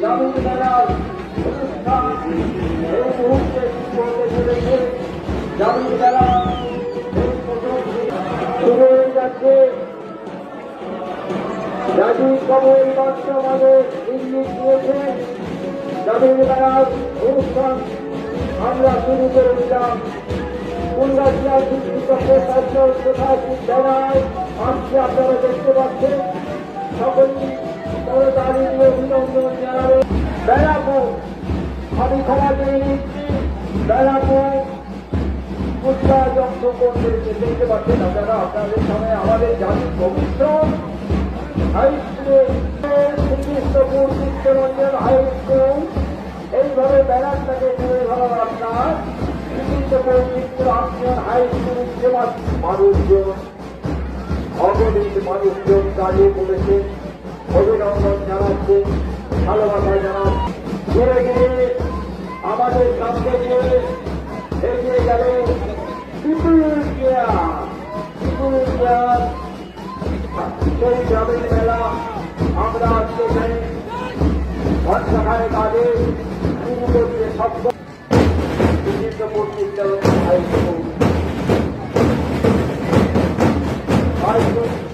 দারুণ মেলার অনুষ্ঠান এই মুহূর্তে শুরু হতে চলেছে। দারুণ মেলা এই প্রথম শুরু হয়ে যাচ্ছে। রাজীব কমল মাত্র আমাদের ইঙ্গিত দিয়েছে দারুণ মেলার অনুষ্ঠান আমরা শুরু করে দিলাম। কুলগাছিয়া কৃষকের জানায় আজকে আপনারা দেখতে পাচ্ছেন সকলেই বড় দাঁড়িয়ে অভিনন্দন জানাবে। বেড়াপুর আমি ক্ষমা চেয়ে নিচ্ছি। বেড়াপুর কুচকাজ অংশগ্রহণ করেছে দেখতে পাচ্ছেন আপনারা আপনাদের সামনে আমাদের জাতির পবিত্র হাই স্কুলের শ্রীকৃষ্ণপুর চিত্তরঞ্জন হাই স্কুল এইভাবে ব্যানারটাকে তুলে ধরার আপনার হাই স্কুল মানুষজন অগণিত মানুষজন দাঁড়িয়ে পড়েছে অভিনন্দন জানাচ্ছে ভালোবাসা জানাচ্ছে। ধীরে ধীরে আমাদের সামনে দিয়ে এগিয়ে গেল সেই গ্রামীণ মেলা। আমরা আজকে ঘন্টাখানে কাজে শুরু করছে শব্দ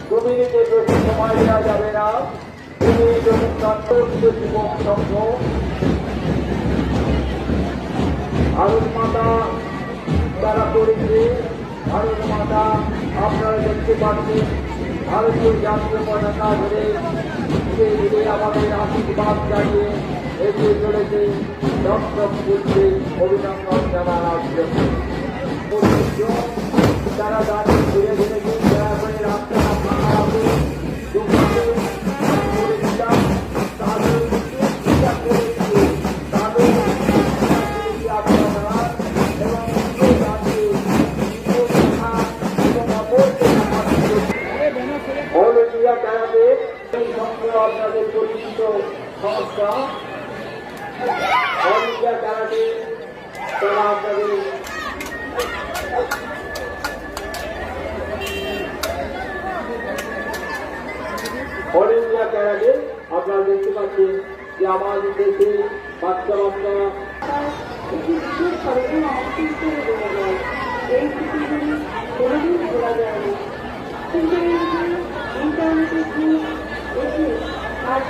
দুমিনিটে বেশি সময় দেওয়া যাবে না। যুবক সংঘ ভারত মাতা তারা করেছে। ভারত মাতা আপনারা দেখতে পাচ্ছেন ভারতীয় জাতীয় পতাকা ধরে ধীরে ধীরে আমাদের আশীর্বাদ জানিয়ে এগিয়ে চলেছে দর্শক করছে অভিনন্দন জানানোর জন্য। যারা দাঁড়িয়ে ঘুরে ঘুরে দয়া করে রাস্তাটা ফাঁকা হবে আপনাদের পরিচিত সংস্থা অল ইন্ডিয়া ক্যারাটে তারা আপনাদের অল ইন্ডিয়া ক্যারাটে আপনারা দেখতে পাচ্ছেন যে আমাদের দেশে বাচ্চা বাচ্চা এই স্মৃতিগুলি কোনোদিন ভোলা যায় না। কিন্তু ইন্টারনেটের যুগ এসে আর